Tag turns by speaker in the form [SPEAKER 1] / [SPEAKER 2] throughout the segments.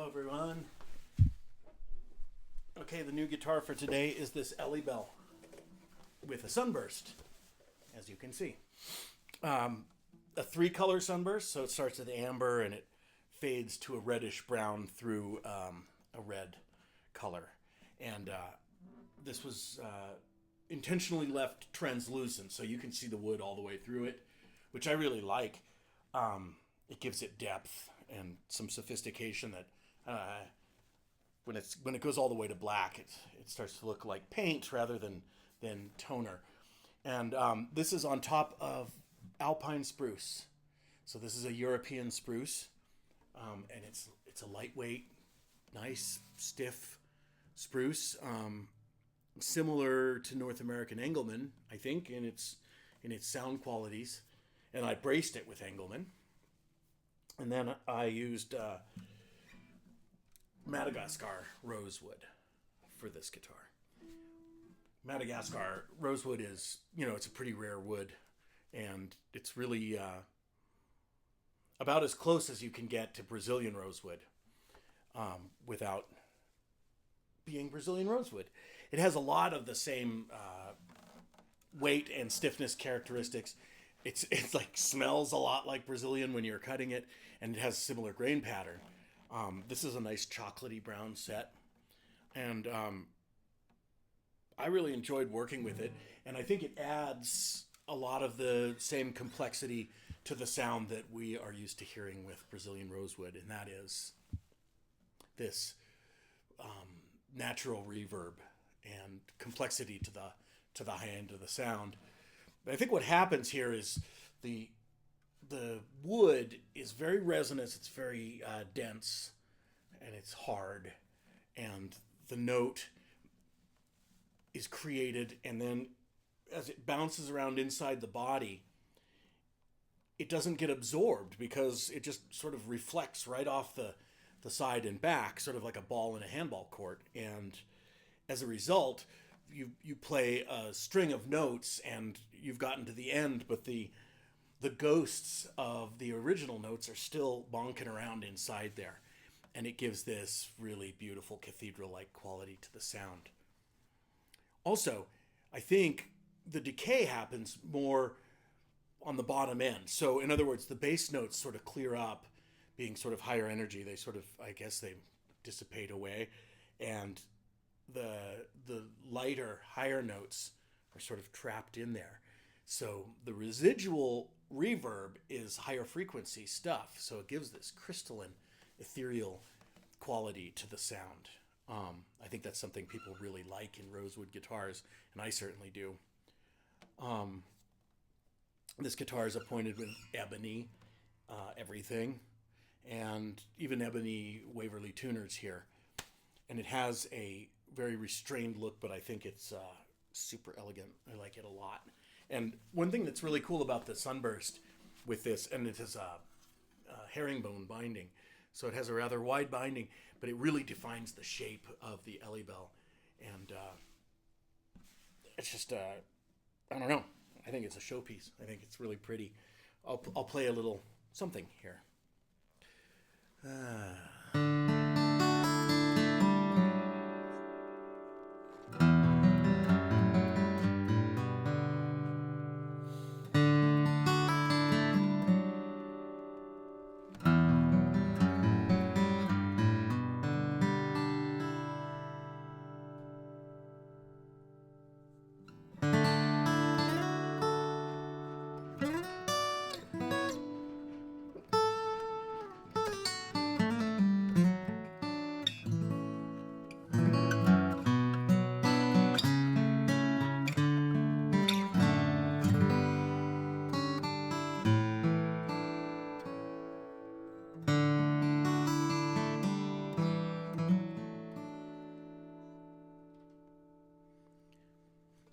[SPEAKER 1] Hello everyone. Okay, the new guitar for today is this EllieBelle with a Sunburst, as you can see. A 3-color Sunburst, so it starts with amber and it fades to a reddish brown through a red color. And this was intentionally left translucent, so you can see the wood all the way through it, which I really like. It gives it depth and some sophistication that when it goes all the way to black, it starts to look like paint rather than toner. And this is on top of Alpine Spruce. So this is a European spruce, and it's a lightweight, nice, stiff spruce, similar to North American Engelmann, I think, in its sound qualities. And I braced it with Engelmann. And then I used Madagascar Rosewood for this guitar. Madagascar Rosewood is, it's a pretty rare wood, and it's really about as close as you can get to Brazilian rosewood without being Brazilian rosewood. It has a lot of the same weight and stiffness characteristics. It's like smells a lot like Brazilian when you're cutting it, and it has a similar grain pattern. This is a nice chocolatey brown set, and I really enjoyed working with it, and I think it adds a lot of the same complexity to the sound that we are used to hearing with Brazilian rosewood, and that is this natural reverb and complexity to the high end of the sound. But I think what happens here is the wood is very resonant, it's very dense, and it's hard, and the note is created, and then as it bounces around inside the body, it doesn't get absorbed because it just sort of reflects right off the side and back, sort of like a ball in a handball court. And as a result, you play a string of notes and you've gotten to the end, but the ghosts of the original notes are still bonking around inside there. And it gives this really beautiful cathedral-like quality to the sound. Also, I think the decay happens more on the bottom end. So in other words, the bass notes sort of clear up, being sort of higher energy. They sort of, I guess, they dissipate away. And the lighter, higher notes are sort of trapped in there. So the residual reverb is higher frequency stuff. So it gives this crystalline, ethereal quality to the sound. I think that's something people really like in rosewood guitars, and I certainly do. This guitar is appointed with ebony everything, and even ebony Waverly tuners here. And it has a very restrained look, but I think it's super elegant. I like it a lot. And one thing that's really cool about the Sunburst with this, and it has a herringbone binding, so it has a rather wide binding, but it really defines the shape of the EllieBelle. And it's just, I don't know. I think it's a showpiece. I think it's really pretty. I'll play a little something here.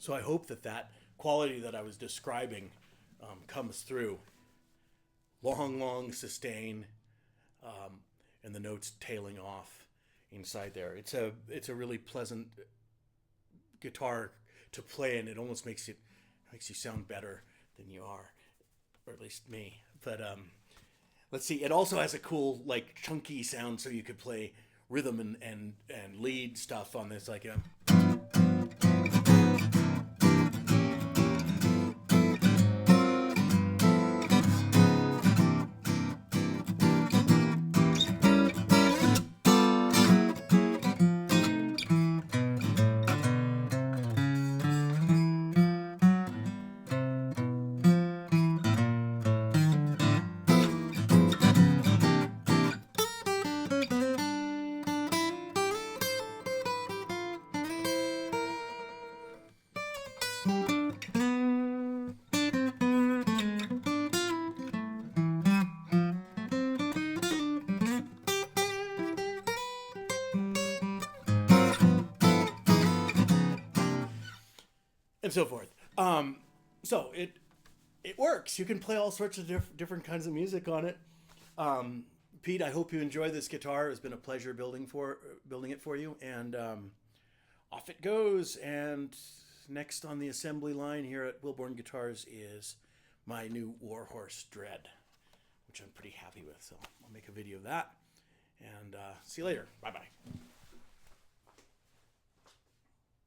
[SPEAKER 1] So I hope that quality that I was describing comes through. Long sustain, and the notes tailing off inside there. It's a really pleasant guitar to play, and it almost makes you sound better than you are, or at least me. But let's see. It also has a cool like chunky sound, so you could play rhythm and lead stuff on this, like. And so forth. So it works. You can play all sorts of different kinds of music on it. Pete, I hope you enjoy this guitar. It's been a pleasure building it for you. And off it goes. And next on the assembly line here at Wilborn Guitars is my new Warhorse Dread, which I'm pretty happy with. So I'll make a video of that. And see you later. Bye-bye.